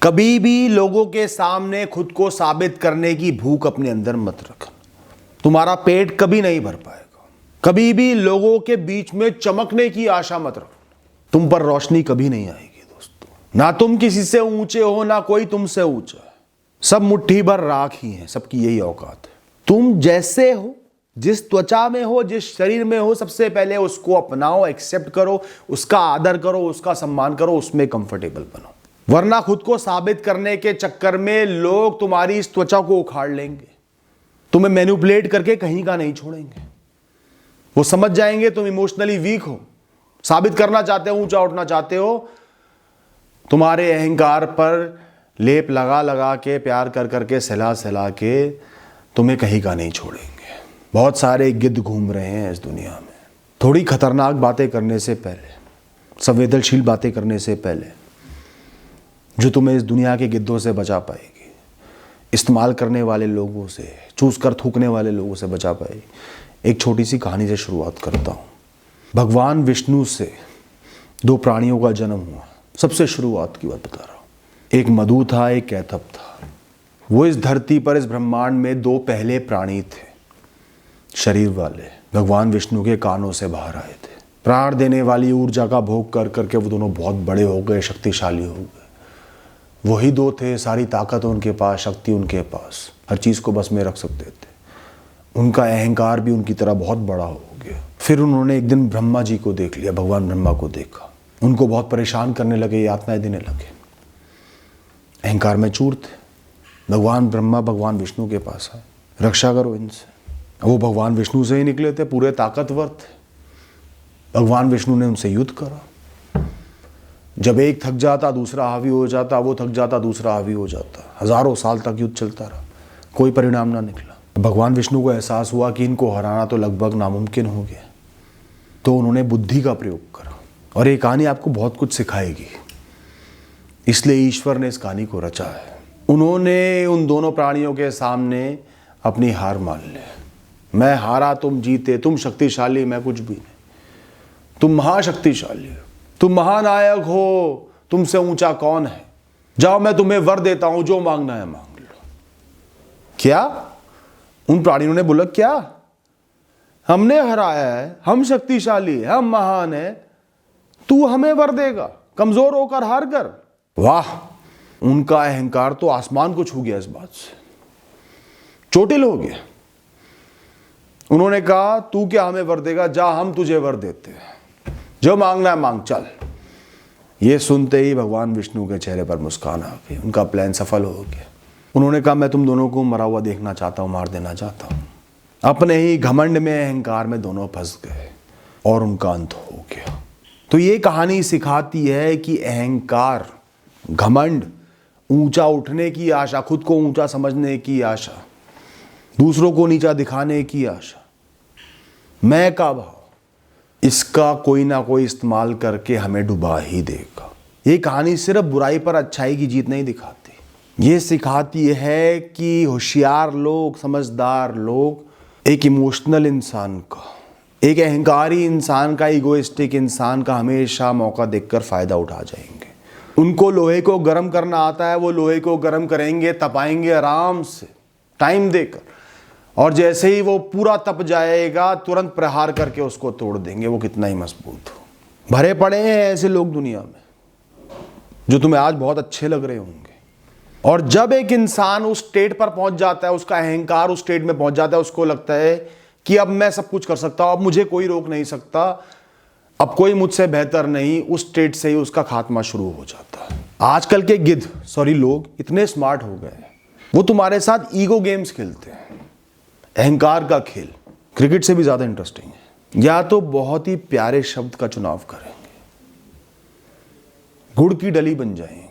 कभी भी लोगों के सामने खुद को साबित करने की भूख अपने अंदर मत रखना, तुम्हारा पेट कभी नहीं भर पाएगा। कभी भी लोगों के बीच में चमकने की आशा मत रखना, तुम पर रोशनी कभी नहीं आएगी दोस्तों। ना तुम किसी से ऊंचे हो, ना कोई तुमसे ऊंचा है। सब मुट्ठी भर राख ही है, सबकी यही औकात है। तुम जैसे हो, जिस त्वचा में हो, जिस शरीर में हो, सबसे पहले उसको अपनाओ, एक्सेप्ट करो, उसका आदर करो, उसका सम्मान करो, उसमें कंफर्टेबल बनो। वरना खुद को साबित करने के चक्कर में लोग तुम्हारी इस त्वचा को उखाड़ लेंगे, तुम्हें मैनिपुलेट करके कहीं का नहीं छोड़ेंगे। वो समझ जाएंगे तुम इमोशनली वीक हो, साबित करना चाहते हो, ऊंचा उठना चाहते हो। तुम्हारे अहंकार पर लेप लगा लगा के, प्यार कर करके, सहला सहला के तुम्हें कहीं का नहीं छोड़ेंगे। बहुत सारे गिद्ध घूम रहे हैं इस दुनिया में। थोड़ी खतरनाक बातें करने से पहले, संवेदनशील बातें करने से पहले, जो तुम्हें इस दुनिया के गिद्धों से बचा पाएगी, इस्तेमाल करने वाले लोगों से, चूस कर थूकने वाले लोगों से बचा पाएगी, एक छोटी सी कहानी से शुरुआत करता हूँ। भगवान विष्णु से दो प्राणियों का जन्म हुआ। सबसे शुरुआत की बात बता रहा हूँ। एक मधु था, एक कैटअप था। वो इस धरती पर, इस ब्रह्मांड में दो पहले प्राणी थे, शरीर वाले। भगवान विष्णु के कानों से बाहर आए थे। प्राण देने वाली ऊर्जा का भोग कर करके वो दोनों बहुत बड़े हो गए, शक्तिशाली हो गए। वही दो थे, सारी ताकत उनके पास, शक्ति उनके पास, हर चीज को बस में रख सकते थे। उनका अहंकार भी उनकी तरह बहुत बड़ा हो गया। फिर उन्होंने एक दिन ब्रह्मा जी को देख लिया, भगवान ब्रह्मा को देखा। उनको बहुत परेशान करने लगे, यातनाएं देने लगे। अहंकार में चूर थे। भगवान ब्रह्मा भगवान विष्णु के पास आए, रक्षा करो इनसे। वो भगवान विष्णु से ही निकले थे, पूरे ताकतवर थे। भगवान विष्णु ने उनसे युद्ध करा। जब एक थक जाता दूसरा हावी हो जाता, वो थक जाता दूसरा हावी हो जाता। हजारों साल तक युद्ध चलता रहा, कोई परिणाम ना निकला। भगवान विष्णु को एहसास हुआ कि इनको हराना तो लगभग नामुमकिन हो गया। तो उन्होंने बुद्धि का प्रयोग करा। और ये कहानी आपको बहुत कुछ सिखाएगी, इसलिए ईश्वर ने इस कहानी को रचा है। उन्होंने उन दोनों प्राणियों के सामने अपनी हार मान ली। मैं हारा, तुम जीते, तुम शक्तिशाली, मैं कुछ भी नहीं। तुम महाशक्तिशाली हो, तुम महानायक हो, तुमसे ऊंचा कौन है? जाओ, मैं तुम्हें वर देता हूं, जो मांगना है मांग लो। क्या? उन प्राणियों ने बोला, क्या हमने हराया है, हम शक्तिशाली है, हम महान है, तू हमें वर देगा कमजोर होकर हार कर? वाह! उनका अहंकार तो आसमान को छू गया, इस बात से चोटिल हो गया। उन्होंने कहा, तू क्या हमें वर देगा? जा, हम तुझे वर देते हैं, जो मांगना है मांग, चल। ये सुनते ही भगवान विष्णु के चेहरे पर मुस्कान आ गई। उनका प्लान सफल हो गया। उन्होंने कहा, मैं तुम दोनों को मरा हुआ देखना चाहता हूं, मार देना चाहता हूं। अपने ही घमंड में, अहंकार में दोनों फंस गए और उनका अंत हो गया। तो ये कहानी सिखाती है कि अहंकार, घमंड, ऊंचा उठने की आशा, खुद को ऊंचा समझने की आशा, दूसरों को नीचा दिखाने की आशा, मैं का भाव, इसका कोई ना कोई इस्तेमाल करके हमें डुबा ही देगा। ये कहानी सिर्फ बुराई पर अच्छाई की जीत नहीं दिखाती, ये सिखाती है कि होशियार लोग, समझदार लोग एक इमोशनल इंसान का, एक अहंकारी इंसान का, इगोइस्टिक इंसान का हमेशा मौका देखकर फायदा उठा जाएंगे। उनको लोहे को गर्म करना आता है, वो लोहे को गर्म करेंगे, तपाएंगे आराम से, टाइम देकर, और जैसे ही वो पूरा तप जाएगा तुरंत प्रहार करके उसको तोड़ देंगे, वो कितना ही मजबूत हो। भरे पड़े हैं ऐसे लोग दुनिया में, जो तुम्हें आज बहुत अच्छे लग रहे होंगे। और जब एक इंसान उस स्टेट पर पहुंच जाता है, उसका अहंकार उस स्टेट में पहुंच जाता है, उसको लगता है कि अब मैं सब कुछ कर सकता हूं, अब मुझे कोई रोक नहीं सकता, अब कोई मुझसे बेहतर नहीं, उस स्टेट से ही उसका खात्मा शुरू हो जाता है। आजकल के लोग इतने स्मार्ट हो गए, वो तुम्हारे साथ ईगो गेम्स खेलते हैं, अहंकार का खेल, क्रिकेट से भी ज्यादा इंटरेस्टिंग है। या तो बहुत ही प्यारे शब्द का चुनाव करेंगे, गुड़ की डली बन जाएंगे,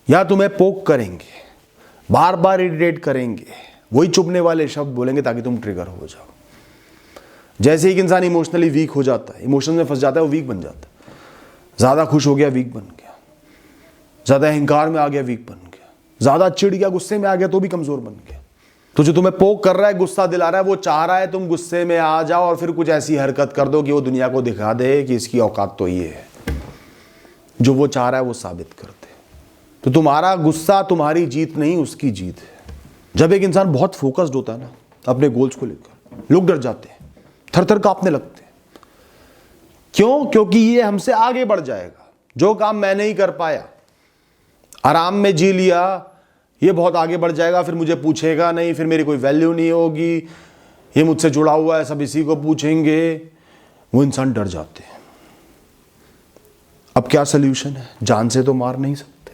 या तुम्हें पोक करेंगे, बार बार इरिटेट करेंगे, वही चुभने वाले शब्द बोलेंगे ताकि तुम ट्रिगर हो जाओ। जैसे एक इंसान इमोशनली वीक हो जाता है, इमोशन में फंस जाता है, वो वीक बन जाता है। ज्यादा खुश हो गया, वीक बन गया। ज्यादा अहंकार में आ गया, वीक बन गया। ज्यादा चिढ़ गया, गुस्से में आ गया, तो भी कमजोर बन गया। तो जो तुम्हें पोक कर रहा है, गुस्सा दिला रहा है, वो चाह रहा है तुम गुस्से में आ जाओ और फिर कुछ ऐसी हरकत कर दो कि वो दुनिया को दिखा दे कि इसकी औकात तो ये है। जो वो चाह रहा है वो साबित कर दे। तो तुम्हारा गुस्सा तुम्हारी जीत नहीं, उसकी जीत है। जब एक इंसान बहुत फोकस्ड होता है ना अपने गोल्स को लेकर, लोग डर जाते हैं, थर थर कांपने लगते हैं। क्यों? क्योंकि ये हमसे आगे बढ़ जाएगा। जो काम मैं नहीं कर पाया, आराम में जी लिया, ये बहुत आगे बढ़ जाएगा, फिर मुझे पूछेगा नहीं, फिर मेरी कोई वैल्यू नहीं होगी, ये मुझसे जुड़ा हुआ है, सब इसी को पूछेंगे। वो इंसान डर जाते हैं। अब क्या सल्यूशन है? जान से तो मार नहीं सकते,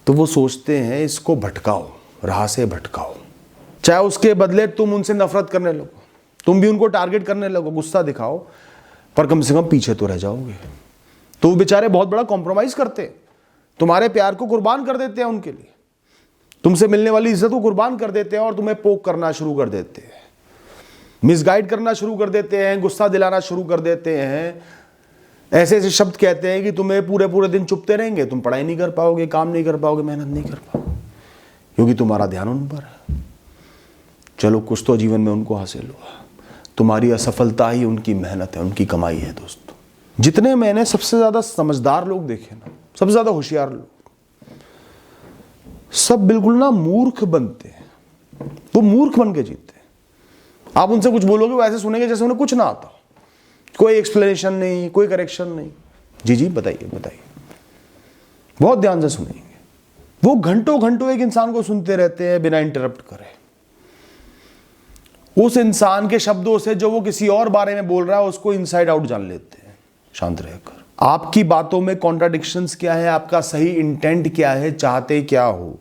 तो वो सोचते हैं इसको भटकाओ, राह से भटकाओ। चाहे उसके बदले तुम उनसे नफरत करने लगो, तुम भी उनको टारगेट करने लगो, गुस्सा दिखाओ, पर कम से कम पीछे तो रह जाओगे। तो वो बेचारे बहुत बड़ा कॉम्प्रोमाइज करते हैं, तुम्हारे प्यार को कुर्बान कर देते हैं उनके लिए, तुमसे मिलने वाली इज्जत को कुर्बान कर देते हैं और तुम्हें पोक करना शुरू कर देते हैं, मिसगाइड करना शुरू कर देते हैं, गुस्सा दिलाना शुरू कर देते हैं। ऐसे ऐसे शब्द कहते हैं कि तुम्हें पूरे पूरे दिन चुपते रहेंगे, तुम पढ़ाई नहीं कर पाओगे, काम नहीं कर पाओगे, मेहनत नहीं कर पाओगे, क्योंकि तुम्हारा ध्यान उन पर है। चलो कुछ तो जीवन में उनको हासिल हुआ, तुम्हारी असफलता ही उनकी मेहनत है, उनकी कमाई है। दोस्तों, जितने मैंने सबसे ज्यादा समझदार लोग देखे ना, सबसे ज्यादा होशियार लोग, सब बिल्कुल ना मूर्ख बनते हैं। वो मूर्ख बन के जीते हैं। आप उनसे कुछ बोलोगे वो ऐसे सुनेंगे जैसे उन्हें कुछ ना आता, कोई एक्सप्लेनेशन नहीं, कोई करेक्शन नहीं। जी जी बताइए बताइए, बहुत ध्यान से सुनेंगे। वो घंटों घंटों एक इंसान को सुनते रहते हैं बिना इंटरप्ट करे। उस इंसान के शब्दों से जो वो किसी और बारे में बोल रहा है उसको इनसाइड आउट जान लेते हैं शांत रहकर। आपकी बातों में कॉन्ट्राडिक्शंस क्या है, आपका सही इंटेंट क्या है, चाहते क्या हो,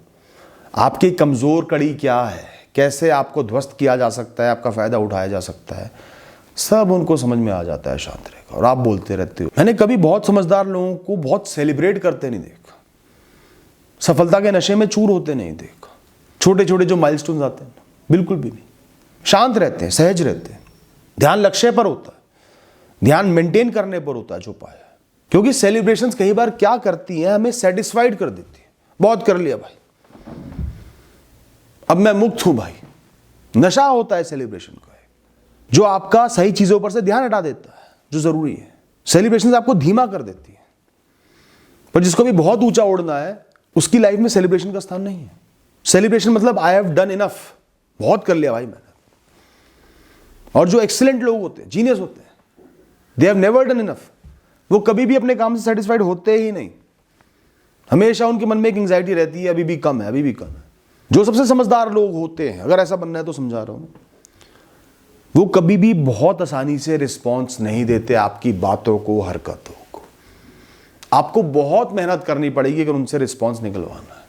आपकी कमजोर कड़ी क्या है, कैसे आपको ध्वस्त किया जा सकता है, आपका फायदा उठाया जा सकता है, सब उनको समझ में आ जाता है शांत रहकर, और आप बोलते रहते हो। मैंने कभी बहुत समझदार लोगों को बहुत सेलिब्रेट करते नहीं देखा, सफलता के नशे में चूर होते नहीं देखा। छोटे छोटे जो माइलस्टोन्स आते हैं बिल्कुल भी नहीं, शांत रहते हैं, सहज रहते हैं। ध्यान लक्ष्य पर होता है, ध्यान मेंटेन करने पर होता है जो पाया। क्योंकि सेलिब्रेशंस कई बार क्या करती हैं, हमें सेटिस्फाइड कर देती है। बहुत कर लिया भाई, अब मैं मुक्त हूं भाई। नशा होता है सेलिब्रेशन का, जो आपका सही चीजों पर से ध्यान हटा देता है जो जरूरी है। सेलिब्रेशन आपको धीमा कर देती है, पर जिसको भी बहुत ऊंचा उड़ना है उसकी लाइफ में सेलिब्रेशन का स्थान नहीं है। सेलिब्रेशन मतलब आई हैव डन इनफ, बहुत कर लिया भाई मैंने। और जो एक्सीलेंट लोग होते हैं, जीनियस होते हैं, they have never done enough. वो कभी भी अपने काम से सेटिस्फाइड होते ही नहीं, हमेशा उनके मन में एक एंग्जाइटी रहती है, अभी भी कम है, अभी भी कम है। जो सबसे समझदार लोग होते हैं, अगर ऐसा बनना है तो समझा रहा हूं, वो कभी भी बहुत आसानी से रिस्पॉन्स नहीं देते आपकी बातों को, हरकतों को। आपको बहुत मेहनत करनी पड़ेगी अगर उनसे रिस्पॉन्स निकलवाना है।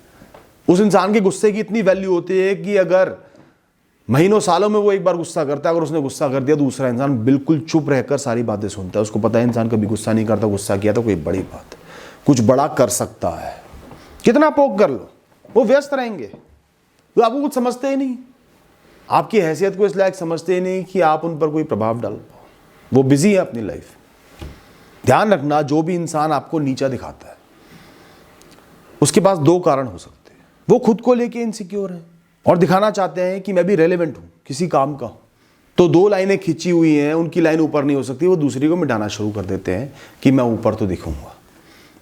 उस इंसान के गुस्से की इतनी वैल्यू होती है कि अगर महीनों सालों में वो एक बार गुस्सा करता है, अगर उसने गुस्सा कर दिया, दूसरा इंसान बिल्कुल चुप रहकर सारी बातें सुनता है। उसको पता है इंसान कभी गुस्सा नहीं करता, गुस्सा किया तो कोई बड़ी बात है, कुछ बड़ा कर सकता है। कितना पोक कर लो, वो व्यस्त रहेंगे, तो आपको कुछ समझते ही नहीं, आपकी हैसियत को इस लायक समझते ही नहीं कि आप उन पर कोई प्रभाव डाल पाओ। वो बिजी है अपनी लाइफ। ध्यान रखना, जो भी इंसान आपको नीचा दिखाता है उसके पास दो कारण हो सकते हैं। वो खुद को लेके इनसिक्योर है और दिखाना चाहते हैं कि मैं भी रेलेवेंट हूं, किसी काम का हूं। तो दो लाइनें खींची हुई हैं, उनकी लाइन ऊपर नहीं हो सकती, वो दूसरी को मिटाना शुरू कर देते हैं कि मैं ऊपर तो दिखूंगा।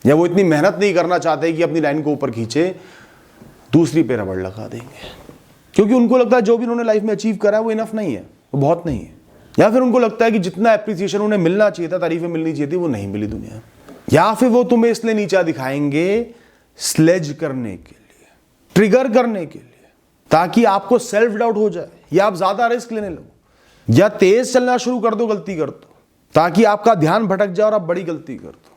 या वो इतनी मेहनत नहीं करना चाहते कि अपनी लाइन को ऊपर खींचे, दूसरी पे रबड़ लगा देंगे, क्योंकि उनको लगता है जो भी उन्होंने लाइफ में अचीव करा है वो इनफ नहीं है, वो बहुत नहीं है। या फिर उनको लगता है कि जितना एप्रिसिएशन उन्हें मिलना चाहिए था, तारीफें मिलनी चाहिए थी, वो नहीं मिली दुनिया। या फिर वो तुम्हें इसलिए नीचा दिखाएंगे स्लेज करने के लिए, ट्रिगर करने के लिए, ताकि आपको सेल्फ डाउट हो जाए, या आप ज्यादा रिस्क लेने लगो, या तेज चलना शुरू कर दो, गलती कर दो, ताकि आपका ध्यान भटक जाए और आप बड़ी गलती कर दो।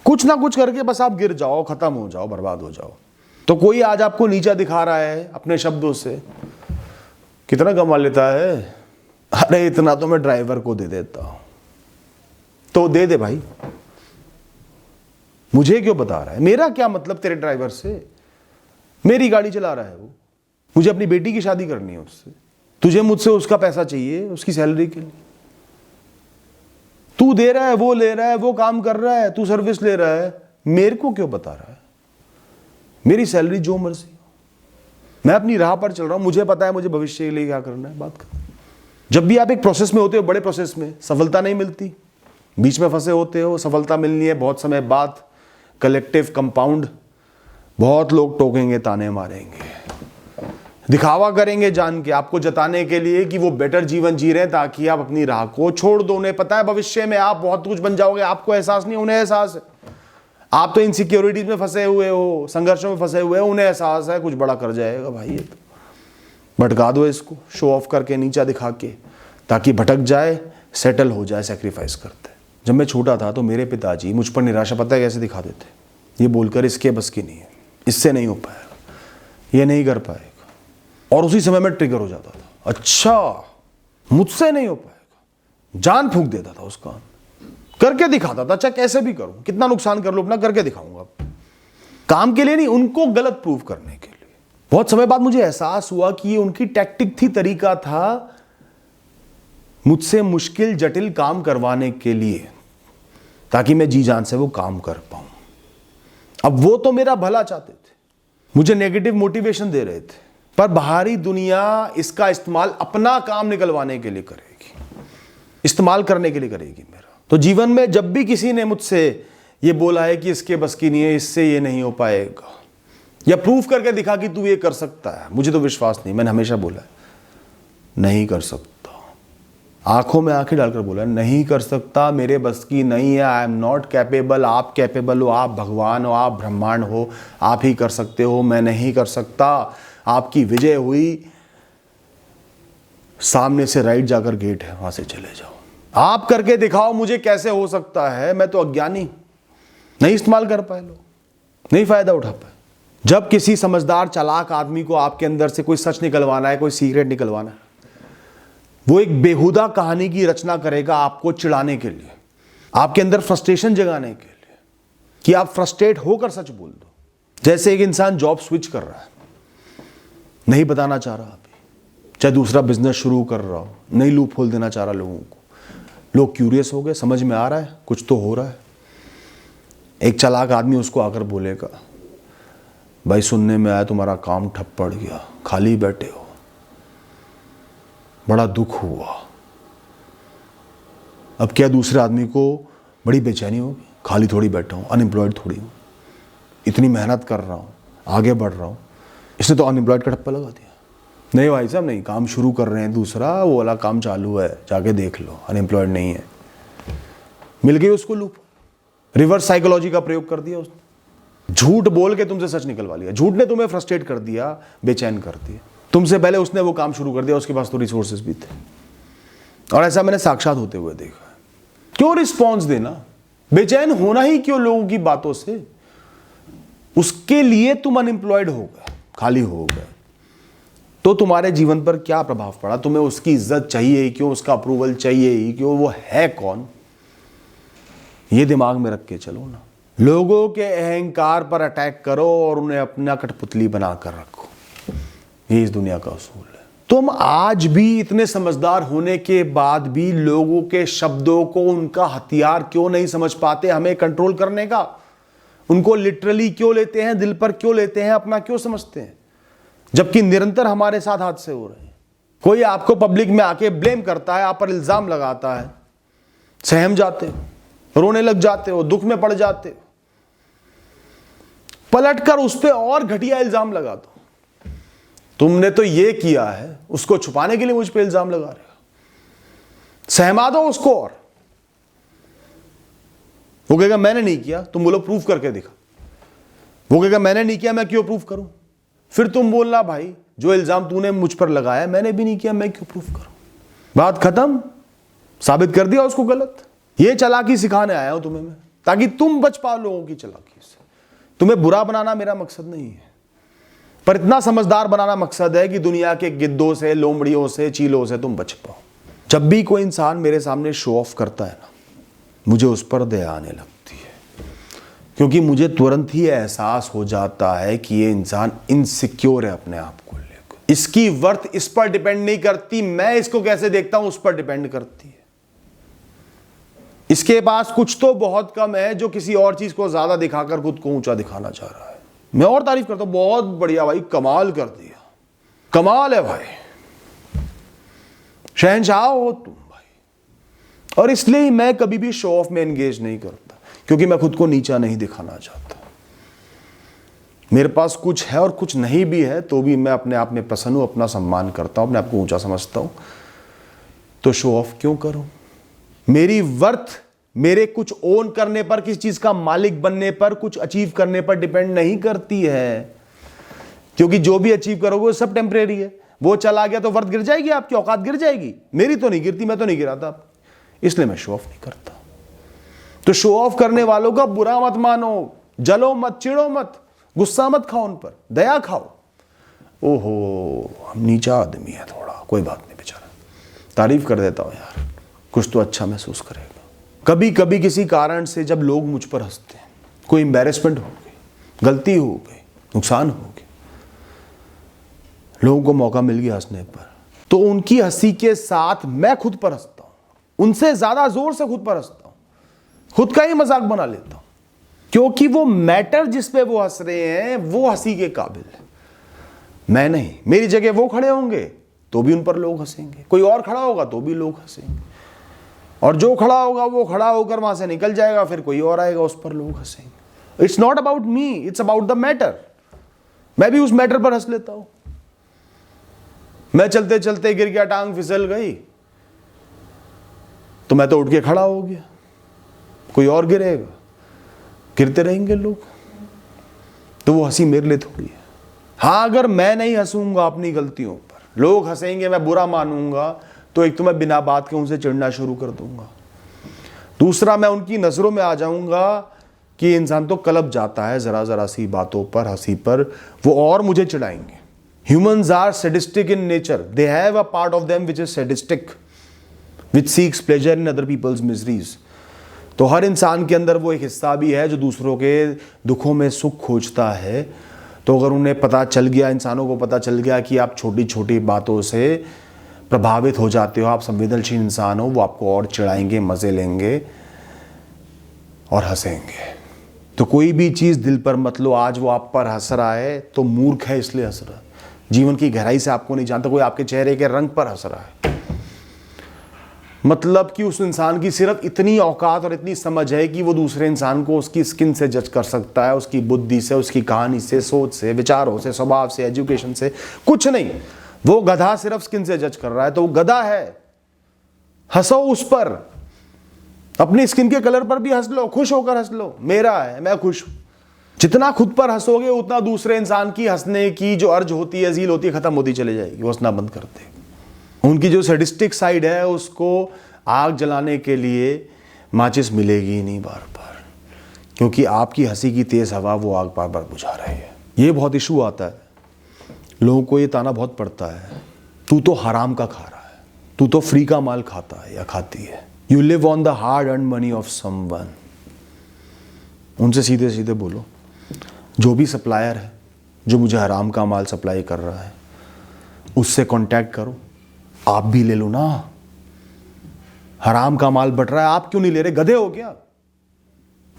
कुछ ना कुछ करके बस आप गिर जाओ, खत्म हो जाओ, बर्बाद हो जाओ। तो कोई आज आपको नीचा दिखा रहा है अपने शब्दों से, कितना कमा लेता है, अरे इतना तो मैं ड्राइवर को दे देता हूं। तो दे दे भाई, मुझे क्यों बता रहा है, मेरा क्या मतलब तेरे ड्राइवर से, मेरी गाड़ी चला रहा है वो, मुझे अपनी बेटी की शादी करनी है उससे, तुझे मुझसे उसका पैसा चाहिए, उसकी सैलरी के लिए। तू दे रहा है, वो ले रहा है, वो काम कर रहा है, तू सर्विस ले रहा है, मेरे को क्यों बता रहा है। मेरी सैलरी जो मर्जी हो, मैं अपनी राह पर चल रहा हूं, मुझे पता है मुझे भविष्य के लिए क्या करना है। बात कर, जब भी आप एक प्रोसेस में होते हो, बड़े प्रोसेस में, सफलता नहीं मिलती, बीच में फंसे होते हो, सफलता मिलनी है बहुत समय बाद, कलेक्टिव कंपाउंड, बहुत लोग टोकेंगे, ताने मारेंगे, दिखावा करेंगे जान के, आपको जताने के लिए कि वो बेटर जीवन जी रहे हैं ताकि आप अपनी राह को छोड़ दो। उन्हें पता है भविष्य में आप बहुत कुछ बन जाओगे, आपको एहसास नहीं, उन्हें एहसास है। आप तो इनसिक्योरिटीज में फंसे हुए हो, संघर्षों में फंसे हुए हो, उन्हें एहसास है कुछ बड़ा कर जाएगा भाई। ये तो भटका दो इसको, शो ऑफ करके, नीचा दिखा के, ताकि भटक जाए, सेटल हो जाए, सेक्रीफाइस करते। जब मैं छोटा था तो मेरे पिताजी मुझ पर निराशा पता है कैसे दिखा देते, ये बोलकर इसके बस की नहीं है, इससे नहीं हो पाएगा, ये नहीं कर पाएगा। और उसी समय में ट्रिगर हो जाता था, अच्छा मुझसे नहीं हो पाएगा, जान फूंक देता था उसका, करके दिखाता था, अच्छा कैसे भी करूं, कितना नुकसान कर लो अपना, करके दिखाऊंगा। काम के लिए नहीं, उनको गलत प्रूव करने के लिए। बहुत समय बाद मुझे एहसास हुआ कि ये उनकी टैक्टिक थी, तरीका था मुझसे मुश्किल जटिल काम करवाने के लिए, ताकि मैं जी जान से वो काम कर पाऊं। अब वो तो मेरा भला चाहते थे, मुझे नेगेटिव मोटिवेशन दे रहे थे, पर बाहरी दुनिया इसका इस्तेमाल अपना काम निकलवाने के लिए करेगी, इस्तेमाल करने के लिए करेगी मेरा। तो जीवन में जब भी किसी ने मुझसे ये बोला है कि इसके बस की नहीं है, इससे ये नहीं हो पाएगा, या प्रूफ करके दिखा कि तू ये कर सकता है, मुझे तो विश्वास नहीं। मैंने हमेशा बोला है नहीं कर सकता, आंखों में आंखें डालकर बोला नहीं कर सकता, मेरे बस की नहीं है, आई एम नॉट कैपेबल। आप कैपेबल हो, आप भगवान हो, आप ब्रह्मांड हो, आप ही कर सकते हो, मैं नहीं कर सकता। आपकी विजय हुई, सामने से राइट जाकर गेट है, वहां से चले जाओ, आप करके दिखाओ मुझे कैसे हो सकता है, मैं तो अज्ञानी, नहीं इस्तेमाल कर पाए लोग, नहीं फायदा उठा पाए। जब किसी समझदार चालाक आदमी को आपके अंदर से कोई सच निकलवाना है, कोई सीक्रेट निकलवाना है, वो एक बेहुदा कहानी की रचना करेगा आपको चिढ़ाने के लिए, आपके अंदर फ्रस्ट्रेशन जगाने के लिए, कि आप फ्रस्ट्रेट होकर सच बोल दो। जैसे एक इंसान जॉब स्विच कर रहा है, नहीं बताना चाह रहा अभी, चाहे दूसरा बिजनेस शुरू कर रहा हो, नहीं लूप होल देना चाह रहा लोगों को, लोग क्यूरियस हो गए, समझ में आ रहा है कुछ तो हो रहा है, एक चालाक आदमी उसको आकर बोलेगा भाई सुनने में आया तुम्हारा काम ठप पड़ गया, खाली बैठे हो, बड़ा दुख हुआ। अब क्या दूसरे आदमी को बड़ी बेचैनी होगी, खाली थोड़ी बैठा हूँ, अनएम्प्लॉयड थोड़ी हूँ, इतनी मेहनत कर रहा हूँ, आगे बढ़ रहा हूँ, इसने तो अनएम्प्लॉयड का ठप्पा लगा दिया। नहीं भाई साहब नहीं, काम शुरू कर रहे हैं दूसरा, वो वाला काम चालू है, जाके देख लो, अनएम्प्लॉयड नहीं है। मिल गई उसको लूप, रिवर्स साइकोलॉजी का प्रयोग कर दिया उसने, झूठ बोल के तुमसे सच निकलवा लिया। झूठ ने तुम्हें फ्रस्ट्रेट कर दिया, बेचैन कर दिया, तुमसे पहले उसने वो काम शुरू कर दिया, उसके पास तो रिसोर्सेज भी थे। और ऐसा मैंने साक्षात होते हुए देखा है। क्यों रिस्पॉन्स देना, बेचैन होना ही क्यों लोगों की बातों से, उसके लिए तुम अनएम्प्लॉयड हो गए, खाली हो गए, तो तुम्हारे जीवन पर क्या प्रभाव पड़ा? तुम्हें उसकी इज्जत चाहिए ही क्यों, उसका अप्रूवल चाहिए ही क्यों, वो है कौन? ये दिमाग में रख के चलो ना। लोगों के अहंकार पर अटैक करो और उन्हें अपना कठपुतली बनाकर रखो, ये इस दुनिया का असूल है। तुम आज भी इतने समझदार होने के बाद भी लोगों के शब्दों को उनका हथियार क्यों नहीं समझ पाते हमें कंट्रोल करने का? उनको लिटरली क्यों लेते हैं, दिल पर क्यों लेते हैं, अपना क्यों समझते हैं, जबकि निरंतर हमारे साथ हादसे हो रहे हैं। कोई आपको पब्लिक में आके ब्लेम करता है, आप पर इल्जाम लगाता है, सहम जाते हो, रोने लग जाते हो, दुख में पड़ जाते हो, पलटकर उस पर और घटिया इल्जाम लगा दो, तुमने तो ये किया है, उसको छुपाने के लिए मुझ पे इल्जाम लगा रहे हो, सहमा दो उसको। और वो कहेगा मैंने नहीं किया, तुम बोलो प्रूफ करके दिखा। वो कहेगा मैंने नहीं किया, मैं क्यों प्रूफ करूं? फिर तुम बोलना भाई जो इल्जाम तूने मुझ पर लगाया मैंने भी नहीं किया, मैं क्यों प्रूफ करूं? बात खत्म, साबित कर दिया उसको गलत। ये चालाकी सिखाने आया हूं तुम्हें मैं, ताकि तुम बच पाओ लोगों की चालाकी से। तुम्हें बुरा बनाना मेरा मकसद नहीं है, पर इतना समझदार बनाना मकसद है कि दुनिया के गिद्धों से, लोमड़ियों से, चीलों से तुम बच पाओ। जब भी कोई इंसान मेरे सामने शो ऑफ करता है ना, मुझे उस पर दया आने लगती है, क्योंकि मुझे तुरंत ही एहसास हो जाता है कि ये इंसान इनसिक्योर है अपने आप को लेकर। इसकी वर्थ इस पर डिपेंड नहीं करती, मैं इसको कैसे देखता हूं उस पर डिपेंड करती है। इसके पास कुछ तो बहुत कम है जो किसी और चीज को ज्यादा दिखाकर खुद को ऊंचा दिखाना चाह रहा है। मैं और तारीफ करता हूं, बहुत बढ़िया भाई, कमाल कर दिया, कमाल है भाई, शहंशाह हो तुम भाई। और इसलिए मैं कभी भी शो ऑफ में एंगेज नहीं करता, क्योंकि मैं खुद को नीचा नहीं दिखाना चाहता। मेरे पास कुछ है और कुछ नहीं भी है तो भी मैं अपने आप में प्रसन्न हूं, अपना सम्मान करता हूं, अपने आप को ऊंचा समझता हूं। तो शो ऑफ क्यों करूं? मेरी वर्थ मेरे कुछ ओन करने पर, किसी चीज का मालिक बनने पर, कुछ अचीव करने पर डिपेंड नहीं करती है, क्योंकि जो भी अचीव करोगे वो सब टेम्परेरी है। वो चला गया तो वर्थ गिर जाएगी, आपकी औकात गिर जाएगी। मेरी तो नहीं गिरती, मैं तो नहीं गिराता, इसलिए मैं शो ऑफ नहीं करता। तो शो ऑफ करने वालों का बुरा मत मानो, जलो मत, चिढ़ो मत, गुस्सा मत खाओ उन पर, दया खाओ। ओहो हम नीचा आदमी है थोड़ा, कोई बात नहीं बेचारा, तारीफ कर देता हूं यार, कुछ तो अच्छा महसूस करेगा। कभी कभी किसी कारण से जब लोग मुझ पर हंसते हैं, कोई एम्बैरेसमेंट हो गई, गलती हो गई, नुकसान हो गया, लोगों को मौका मिल गया हंसने पर, तो उनकी हंसी के साथ मैं खुद पर हंसता हूं, उनसे ज्यादा जोर से खुद पर हंसता हूं, खुद का ही मजाक बना लेता हूं, क्योंकि वो मैटर जिस पे वो हंस रहे हैं वो हंसी के काबिल है, मैं नहीं। मेरी जगह वो खड़े होंगे तो भी उन पर लोग हंसेंगे, कोई और खड़ा होगा तो भी लोग हंसेंगे, और जो खड़ा होगा वो खड़ा होकर वहां से निकल जाएगा, फिर कोई और आएगा, उस पर लोग हंसेंगे। It's not about me, it's about the matter. मैं भी उस मैटर पर हंस लेता हूं। मैं चलते चलते गिर गया, टांग फिसल गई, तो मैं तो उठ के खड़ा हो गया, कोई और गिरेगा, गिरते रहेंगे लोग, तो वो हंसी मेरे लिए थोड़ी है। हाँ, अगर मैं नहीं हंसूंगा अपनी गलतियों पर, लोग हंसेंगे, मैं बुरा मानूंगा, तो एक तो मैं बिना बात के उनसे चिढ़ना शुरू कर दूंगा, दूसरा मैं उनकी नजरों में आ जाऊंगा कि इंसान तो कलप जाता है जरा जरा सी बातों पर, हंसी पर, वो और मुझे चिढ़ाएंगे। Humans are sadistic in nature. They have a part of them which is sadistic, which seeks pleasure in other people's miseries. तो हर इंसान के अंदर वो एक हिस्सा भी है जो दूसरों के दुखों में सुख खोजता है। तो अगर उन्हें पता चल गया, इंसानों को पता चल गया कि आप छोटी छोटी बातों से प्रभावित हो जाते हो, आप संवेदनशील इंसान हो, वो आपको और चिढ़ाएंगे, मज़े लेंगे और हंसेंगे। तो कोई भी चीज़ दिल पर मत लो। आज वो आप पर हंस रहा है तो मूर्ख है, इसलिए हंस रहा है। जीवन की गहराई से आपको नहीं जानता, कोई आपके चेहरे के रंग पर हंस रहा है, मतलब कि उस इंसान की सिर्फ इतनी औकात और इतनी समझ है कि वो दूसरे इंसान को उसकी स्किन से जज कर सकता है, उसकी बुद्धि से, उसकी कहानी से, सोच से, विचारों से, स्वभाव से, एजुकेशन से, कुछ नहीं। वो गधा सिर्फ स्किन से जज कर रहा है, तो वो गधा है। हंसो उस पर, अपनी स्किन के कलर पर भी हंस लो, खुश होकर हंस लो, मेरा है, मैं खुश हूं। जितना खुद पर हंसोगे उतना दूसरे इंसान की हंसने की जो अर्ज होती है, ज़ील होती है, खत्म होती चली जाएगी, वो हंसना बंद कर देगी। उनकी जो सैडिस्टिक साइड है उसको आग जलाने के लिए माचिस मिलेगी ही नहीं बार बार, क्योंकि आपकी हंसी की तेज हवा वो आग बार बार बुझा रही है। ये बहुत इशू आता है, लोगों को ये ताना बहुत पड़ता है, तू तो हराम का खा रहा है, तू तो फ्री का माल खाता है या खाती है, you live on the hard earn money of someone. उनसे सीधे सीधे बोलो, जो भी सप्लायर है जो मुझे हराम का माल सप्लाई कर रहा है उससे कांटेक्ट करो, आप भी ले लो ना। हराम का माल बट रहा है, आप क्यों नहीं ले रहे? गधे हो क्या?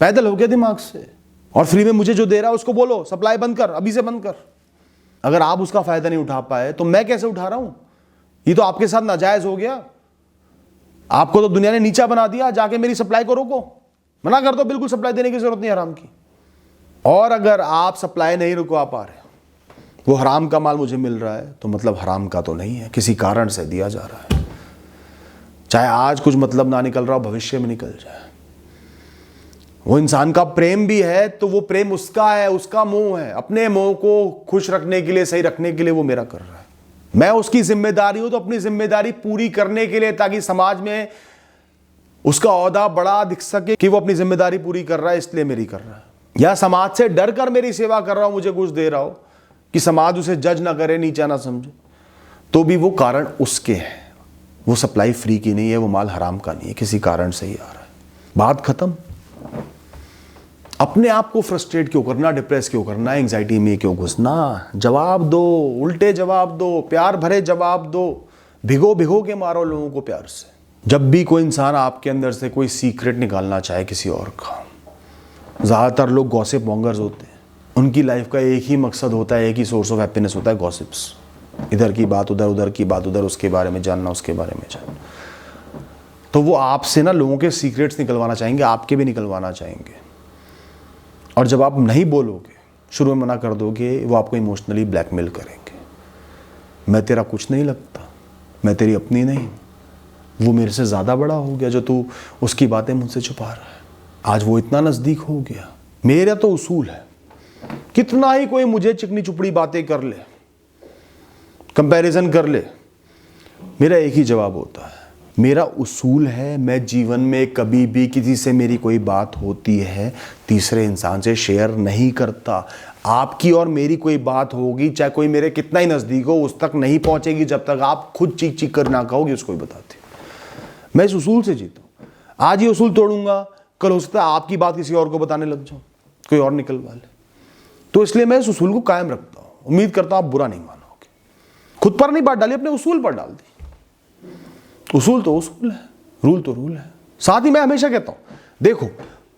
पैदल हो गया दिमाग से? और फ्री में मुझे जो दे रहा है उसको बोलो सप्लाई बंद कर, अभी से बंद कर। अगर आप उसका फायदा नहीं उठा पाए तो मैं कैसे उठा रहा हूं? ये तो आपके साथ नाजायज हो गया। आपको तो दुनिया ने नीचा बना दिया, जाके मेरी सप्लाई को रोको, मना कर दो, बिल्कुल सप्लाई देने की जरूरत नहीं हराम की। और अगर आप सप्लाई नहीं रुकवा पा रहे, वो हराम का माल मुझे मिल रहा है, तो मतलब हराम का तो नहीं है, किसी कारण से दिया जा रहा है। चाहे आज कुछ मतलब ना निकल रहा हो, भविष्य में निकल जाए। वो इंसान का प्रेम भी है तो वो प्रेम उसका है, उसका मोह है, अपने मोह को खुश रखने के लिए, सही रखने के लिए वो मेरा कर रहा है। मैं उसकी जिम्मेदारी हूं तो अपनी जिम्मेदारी पूरी करने के लिए, ताकि समाज में उसका ओहदा बड़ा दिख सके कि वो अपनी जिम्मेदारी पूरी कर रहा है, इसलिए मेरी कर रहा है। या समाज से डर कर मेरी सेवा कर रहा हूं, मुझे कुछ दे रहा हो कि समाज उसे जज ना करे, नीचा ना समझे, तो भी वो कारण उसके हैं। वो सप्लाई फ्री की नहीं है, वो माल हराम का नहीं है, किसी कारण से ही आ रहा है। बात खत्म। अपने आप को फ्रस्ट्रेट क्यों करना, डिप्रेस क्यों करना, एंग्जाइटी में क्यों घुसना? जवाब दो, उल्टे जवाब दो, प्यार भरे जवाब दो, भिगो भिगो के मारो लोगों को प्यार से। जब भी कोई इंसान आपके अंदर से कोई सीक्रेट निकालना चाहे किसी और का, ज़्यादातर लोग गॉसिप मॉन्गर्स होते हैं। उनकी लाइफ का एक ही मकसद होता है, एक ही सोर्स ऑफ हैप्पीनेस होता है, गॉसिप्स। इधर की बात उधर, उधर की बात उधर, उसके बारे में जानना, उसके बारे में जानना। तो वो आपसे ना लोगों के सीक्रेट्स निकलवाना चाहेंगे, आपके भी निकलवाना चाहेंगे। और जब आप नहीं बोलोगे, शुरू में मना कर दोगे, वो आपको इमोशनली ब्लैकमेल करेंगे। मैं तेरा कुछ नहीं लगता, मैं तेरी अपनी नहीं, वो मेरे से ज़्यादा बड़ा हो गया जो तू उसकी बातें मुझसे छुपा रहा है। आज वो इतना नज़दीक हो गया। मेरा तो उसूल है, कितना ही कोई मुझे चिकनी चुपड़ी बातें कर ले, कंपैरिजन कर ले, मेरा एक ही जवाब होता है। मेरा उसूल है, मैं जीवन में कभी भी किसी से मेरी कोई बात होती है तीसरे इंसान से शेयर नहीं करता। आपकी और मेरी कोई बात होगी, चाहे कोई मेरे कितना ही नज़दीक हो, उस तक नहीं पहुंचेगी जब तक आप खुद चीख चीख कर ना कहोगे उसको ही बताते। मैं इस उसूल से जीता हूं। आज ये उसूल तोड़ूंगा, कल हो सकता है आपकी बात किसी और को बताने लग जाऊं, कोई और निकलवा ले। तो इसलिए मैं इस उसूल को कायम रखता हूं। उम्मीद करता हूं आप बुरा नहीं मानोगे। खुद पर नहीं बात डाली, अपने उसूल पर डाल दी। उसूल तो उसूल है, रूल तो रूल है। साथ ही मैं हमेशा कहता हूं, देखो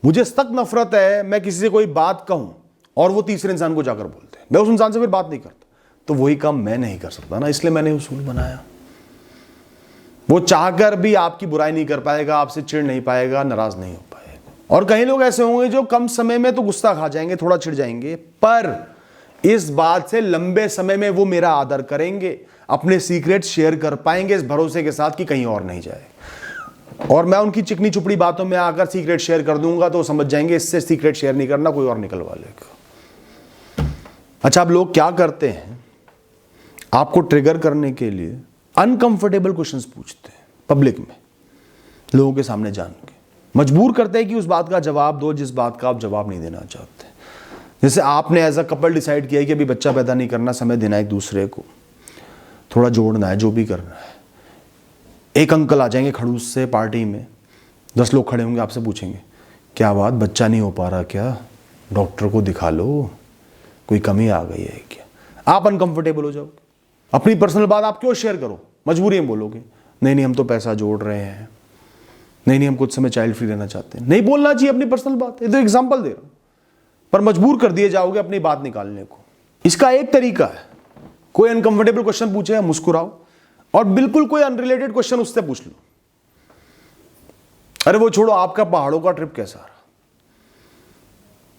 मुझे सख्त नफरत है मैं किसी से कोई बात कहूं और वो तीसरे इंसान को जाकर बोलते हैं, मैं उस इंसान से फिर बात नहीं करता, तो वही काम मैं नहीं कर सकता ना, इसलिए मैंने उसूल बनाया। वो चाहकर भी आपकी बुराई नहीं कर पाएगा, आपसे चिढ़ नहीं पाएगा, नाराज नहीं हो पाएगा। और कई लोग ऐसे होंगे जो कम समय में तो गुस्सा खा जाएंगे, थोड़ा चिढ़ जाएंगे, पर इस बात से लंबे समय में वो मेरा आदर करेंगे, अपने सीक्रेट शेयर कर पाएंगे इस भरोसे के साथ कि कहीं और नहीं जाए। और मैं उनकी चिकनी चुपड़ी बातों में आकर सीक्रेट शेयर कर दूंगा तो समझ जाएंगे इससे सीक्रेट शेयर नहीं करना, कोई और निकलवा लेगा। अच्छा, अब लोग क्या करते हैं, आपको ट्रिगर करने के लिए अनकंफर्टेबल क्वेश्चंस पूछते हैं पब्लिक में, लोगों के सामने जान के मजबूर करते हैं कि उस बात का जवाब दो जिस बात का आप जवाब नहीं देना चाहते। जैसे आपने एज अ कपल डिसाइड किया है कि अभी बच्चा पैदा नहीं करना, समय देना एक दूसरे को, थोड़ा जोड़ना है, जो भी करना है। एक अंकल आ जाएंगे खड़ूस से पार्टी में, 10 लोग खड़े होंगे, आपसे पूछेंगे क्या बात, बच्चा नहीं हो पा रहा क्या, डॉक्टर को दिखा लो, कोई कमी आ गई है क्या। आप अनकंफर्टेबल हो जाओगे। अपनी पर्सनल बात आप क्यों शेयर करो, मजबूरी में बोलोगे, नहीं हम तो पैसा जोड़ रहे हैं, नहीं हम कुछ समय चाइल्ड फ्री रहना चाहते हैं। नहीं बोलना चाहिए अपनी पर्सनल बात, ये तो एग्जाम्पल दे रहा हूं, पर मजबूर कर दिए जाओगे अपनी बात निकालने को। इसका एक तरीका है, कोई अनकंफर्टेबल क्वेश्चन पूछे, मुस्कुराओ और बिल्कुल कोई अनरिलेटेड क्वेश्चन उससे पूछ लो। अरे वो छोड़ो, आपका पहाड़ों का ट्रिप कैसा रहा,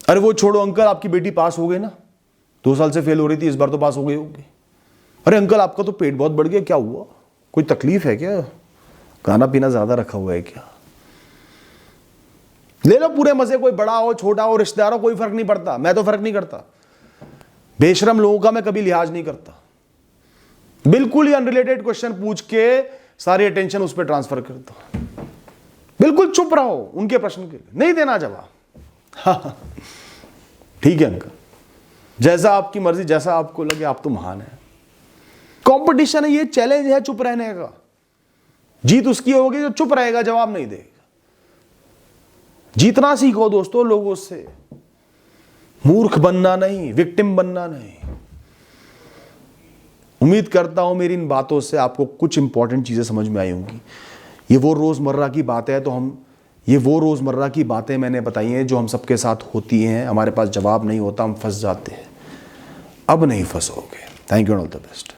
अरे वो छोड़ो अंकल, आपकी बेटी पास हो गई ना, 2 साल से फेल हो रही थी, इस बार तो पास हो गई होगी। अरे अंकल आपका तो पेट बहुत बढ़ गया, क्या हुआ, कोई तकलीफ है क्या, खाना पीना ज्यादा रखा हुआ है क्या। ले लो पूरे मजे, कोई बड़ा हो छोटा हो रिश्तेदार हो, कोई फर्क नहीं पड़ता। मैं तो फर्क नहीं करता, बेशरम लोगों का मैं कभी लिहाज नहीं करता। बिल्कुल ही अनरिलेटेड क्वेश्चन पूछ के सारी अटेंशन उस पर ट्रांसफर कर दो, बिल्कुल चुप रहो उनके प्रश्न के लिए, नहीं देना जवाब। ठीक है अंकल, जैसा आपकी मर्जी, जैसा आपको लगे, आप तो महान है। कंपटीशन है, ये चैलेंज है चुप रहने का। जीत उसकी होगी जो चुप रहेगा, जवाब नहीं देगा। जीतना सीखो दोस्तों लोगों से, मूर्ख बनना नहीं, विक्टिम बनना नहीं। उम्मीद करता हूं मेरी इन बातों से आपको कुछ इंपॉर्टेंट चीजें समझ में आई होंगी। ये वो रोजमर्रा की बातें हैं, ये वो रोजमर्रा की बातें मैंने बताई हैं जो हम सबके साथ होती हैं। हमारे पास जवाब नहीं होता, हम फंस जाते हैं। अब नहीं फंसोगे। Thank you, all the best.